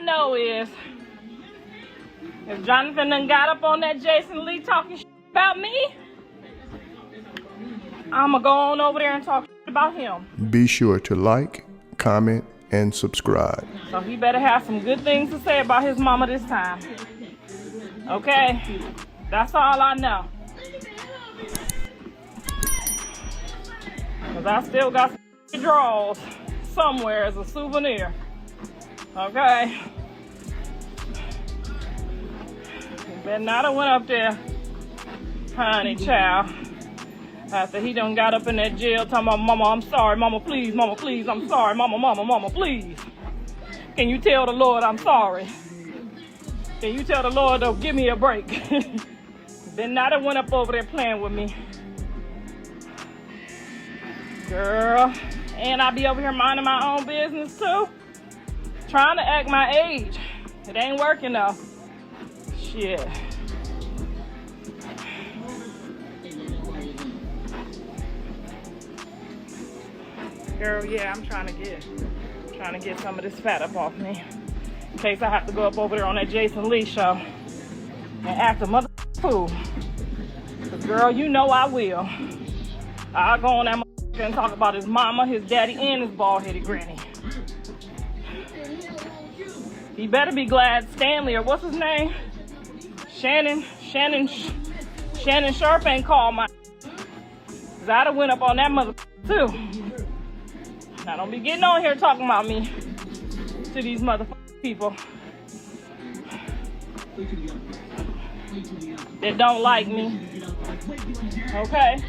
know is, if Jonathan done got up on that Jason Lee talking shit about me, I'ma go on over there and talk shit about him. Be sure to like, comment, and subscribe. So he better have some good things to say about his mama this time. Okay? That's all I know. Because I still got some drawers somewhere as a souvenir. Okay? You better not have went up there, honey child, after he done got up in that jail talking about, mama, I'm sorry, mama, please, I'm sorry, mama, please. Can you tell the Lord I'm sorry? Can you tell the Lord, though, give me a break? Better not have went up over there playing with me. Girl, and I be over here minding my own business too. Trying to act my age. It ain't working though. Shit. Girl, yeah, I'm trying to get some of this fat up off me. In case I have to go up over there on that Jason Lee show and act a mother fool. Cause girl, you know I will. I'll go on that motherfucker and talk about his mama, his daddy, and his bald-headed granny. He better be glad Stanley, or what's his name? Shannon Sharp ain't called my. Cause I'd have went up on that motherfucker too. Now don't be getting on here talking about me to these motherfucking people that don't like me. Okay?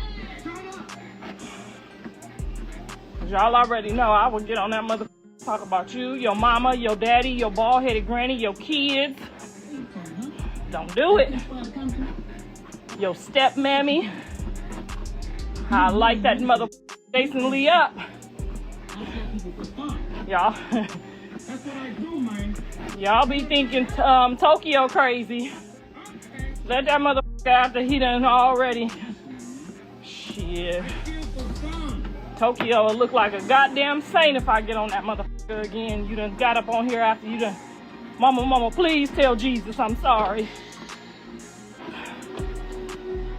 Cause y'all already know I would get on that motherfucker, talk about you, your mama, your daddy, your bald-headed granny, your kids. Don't do it. Your stepmammy. I like that motherfucker Jason Lee up. Y'all be thinking Tokyo crazy. Let that motherfucker after he done already. Shit. Tokyo will look like a goddamn saint if I get on that motherfucker again. You done got up on here after you done. Mama, please tell Jesus I'm sorry.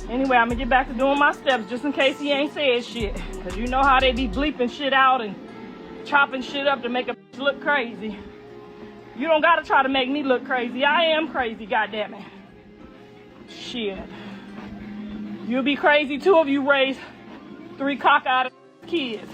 Anyway, I'm gonna get back to doing my steps just in case he ain't said shit. Cause you know how they be bleeping shit out and chopping shit up to make a look crazy. You don't gotta try to make me look crazy. I am crazy, goddammit. Shit. You'll be crazy too if you raise 3 cockeyed kids.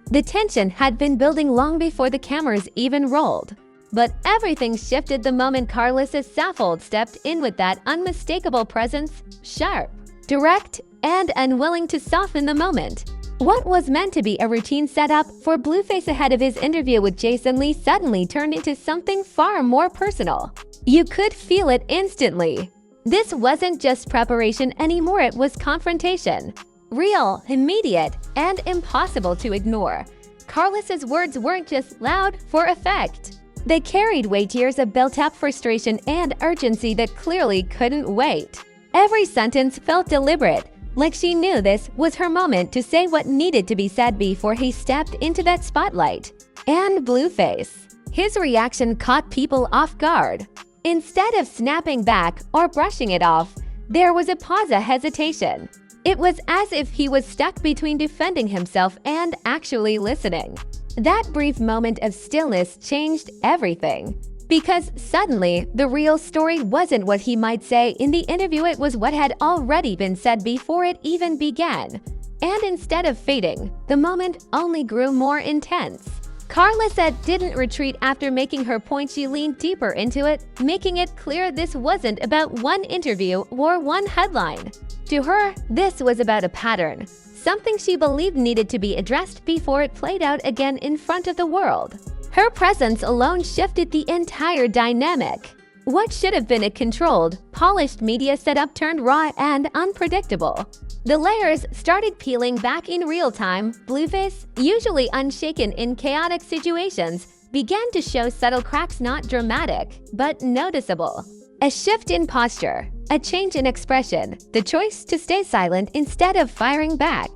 The tension had been building long before the cameras even rolled. But everything shifted the moment Karlissa Saffold stepped in with that unmistakable presence, sharp, direct, and unwilling to soften the moment. What was meant to be a routine setup for Blueface ahead of his interview with Jason Lee suddenly turned into something far more personal. You could feel it instantly. This wasn't just preparation anymore, it was confrontation. Real, immediate, and impossible to ignore. Karlissa's words weren't just loud for effect. They carried weight of built-up frustration and urgency that clearly couldn't wait. Every sentence felt deliberate, like she knew this was her moment to say what needed to be said before he stepped into that spotlight. And Blueface. His reaction caught people off guard. Instead of snapping back or brushing it off, there was a pause, a hesitation. It was as if he was stuck between defending himself and actually listening. That brief moment of stillness changed everything. Because suddenly, the real story wasn't what he might say in the interview, it was what had already been said before it even began. And instead of fading, the moment only grew more intense. Karlissa didn't retreat after making her point, she leaned deeper into it, making it clear this wasn't about one interview or one headline. To her, this was about a pattern. Something she believed needed to be addressed before it played out again in front of the world. Her presence alone shifted the entire dynamic. What should have been a controlled, polished media setup turned raw and unpredictable. The layers started peeling back in real time. Blueface, usually unshaken in chaotic situations, began to show subtle cracks, not dramatic, but noticeable. A shift in posture, a change in expression, the choice to stay silent instead of firing back.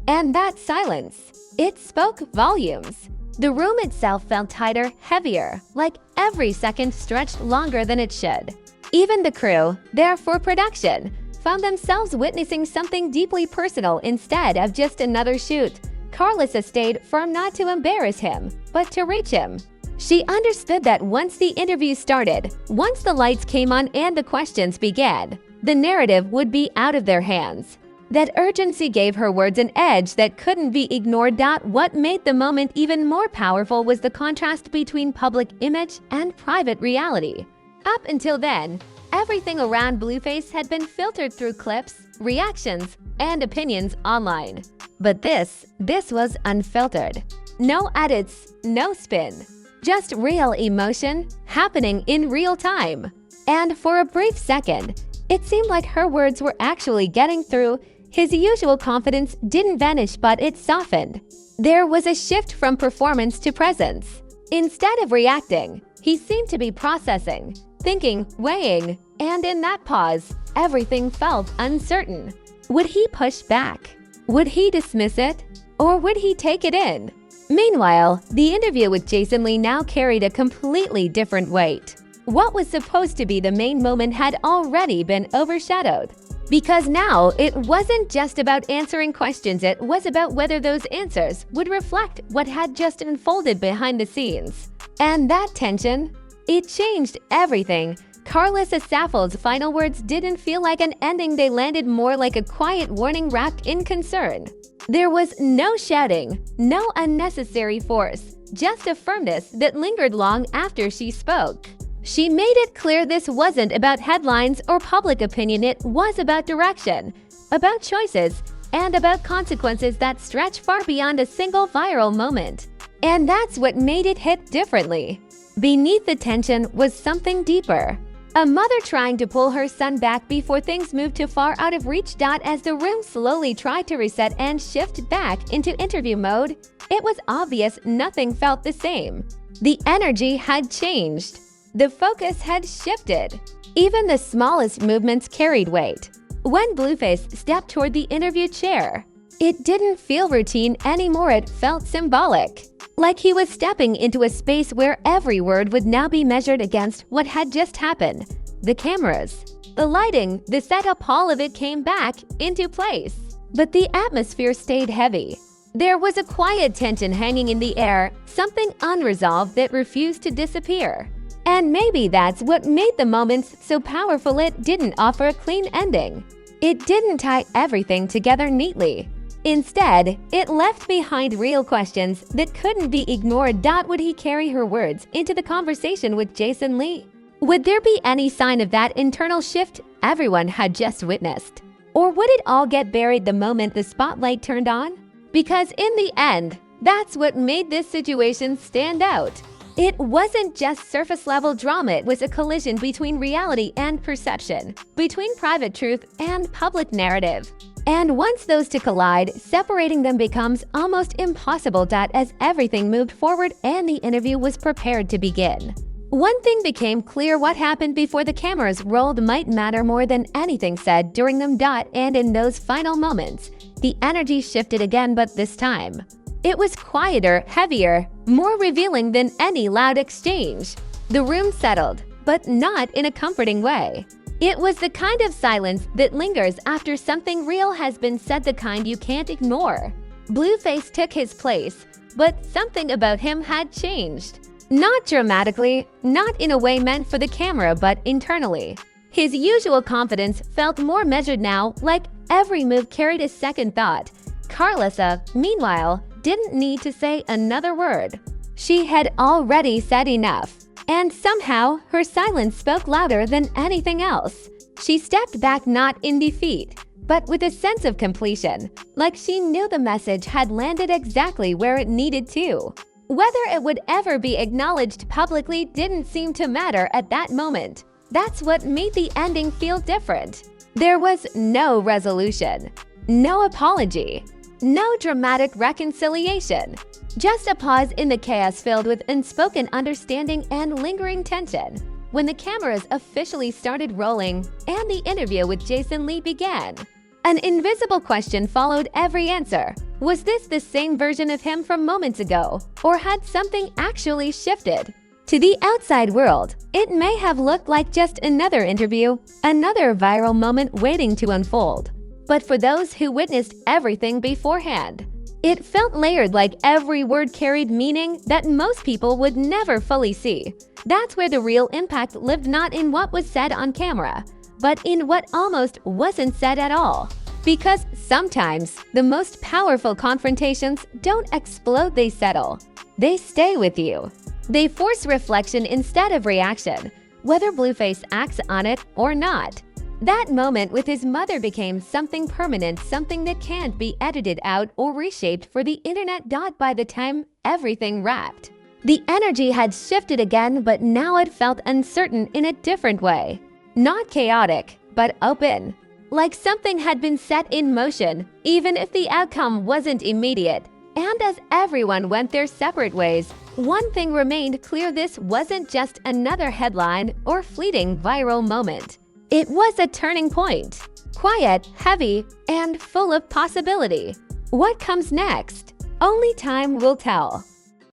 And that silence, it spoke volumes. The room itself felt tighter, heavier, like every second stretched longer than it should. Even the crew, there for production, found themselves witnessing something deeply personal instead of just another shoot. Karlissa stayed firm not to embarrass him, but to reach him. She understood that once the interview started, once the lights came on and the questions began, the narrative would be out of their hands. That urgency gave her words an edge that couldn't be ignored. What made the moment even more powerful was the contrast between public image and private reality. Up until then, everything around Blueface had been filtered through clips, reactions, and opinions online. But this was unfiltered. No edits, no spin. Just real emotion happening in real time. And for a brief second, it seemed like her words were actually getting through. His usual confidence didn't vanish, but it softened. There was a shift from performance to presence. Instead of reacting, he seemed to be processing, thinking, weighing, and in that pause, everything felt uncertain. Would he push back? Would he dismiss it? Or would he take it in? Meanwhile, the interview with Jason Lee now carried a completely different weight. What was supposed to be the main moment had already been overshadowed. Because now, it wasn't just about answering questions, it was about whether those answers would reflect what had just unfolded behind the scenes. And that tension, it changed everything. Karlissa Saffold's final words didn't feel like an ending, they landed more like a quiet warning wrapped in concern. There was no shouting, no unnecessary force, just a firmness that lingered long after she spoke. She made it clear this wasn't about headlines or public opinion, it was about direction, about choices, and about consequences that stretch far beyond a single viral moment. And that's what made it hit differently. Beneath the tension was something deeper. A mother trying to pull her son back before things moved too far out of reach. As the room slowly tried to reset and shift back into interview mode, it was obvious nothing felt the same. The energy had changed. The focus had shifted. Even the smallest movements carried weight. When Blueface stepped toward the interview chair, it didn't feel routine anymore, it felt symbolic. Like he was stepping into a space where every word would now be measured against what had just happened. The cameras, the lighting, the setup, all of it came back into place. But the atmosphere stayed heavy. There was a quiet tension hanging in the air, something unresolved that refused to disappear. And maybe that's what made the moments so powerful. It didn't offer a clean ending. It didn't tie everything together neatly. Instead, it left behind real questions that couldn't be ignored. Would he carry her words into the conversation with Jason Lee? Would there be any sign of that internal shift everyone had just witnessed? Or would it all get buried the moment the spotlight turned on? Because in the end, that's what made this situation stand out. It wasn't just surface-level drama, it was a collision between reality and perception, between private truth and public narrative. And once those two collide, separating them becomes almost impossible. As everything moved forward and the interview was prepared to begin, one thing became clear: what happened before the cameras rolled might matter more than anything said during them. And in those final moments, the energy shifted again, but this time, it was quieter, heavier, more revealing than any loud exchange. The room settled, but not in a comforting way. It was the kind of silence that lingers after something real has been said, the kind you can't ignore. Blueface took his place, but something about him had changed. Not dramatically, not in a way meant for the camera, but internally. His usual confidence felt more measured now, like every move carried a second thought. Karlissa, meanwhile, didn't need to say another word. She had already said enough. And somehow, her silence spoke louder than anything else. She stepped back not in defeat, but with a sense of completion, like she knew the message had landed exactly where it needed to. Whether it would ever be acknowledged publicly didn't seem to matter at that moment. That's what made the ending feel different. There was no resolution, no apology, no dramatic reconciliation. Just a pause in the chaos filled with unspoken understanding and lingering tension. When the cameras officially started rolling and the interview with Jason Lee began, An invisible question followed every answer. Was this the same version of him from moments ago, or had something actually shifted? To the outside world, it may have looked like just another interview, another viral moment waiting to unfold. But for those who witnessed everything beforehand, it felt layered, like every word carried meaning that most people would never fully see. That's where the real impact lived, not in what was said on camera, but in what almost wasn't said at all. Because sometimes the most powerful confrontations don't explode, they settle. They stay with you. They force reflection instead of reaction, whether Blueface acts on it or not. That moment with his mother became something permanent, something that can't be edited out or reshaped for the internet. By the time everything wrapped, the energy had shifted again, but now it felt uncertain in a different way. Not chaotic, but open. Like something had been set in motion, even if the outcome wasn't immediate. And as everyone went their separate ways, one thing remained clear: this wasn't just another headline or fleeting viral moment. It was a turning point. Quiet, heavy, and full of possibility. What comes next? Only time will tell.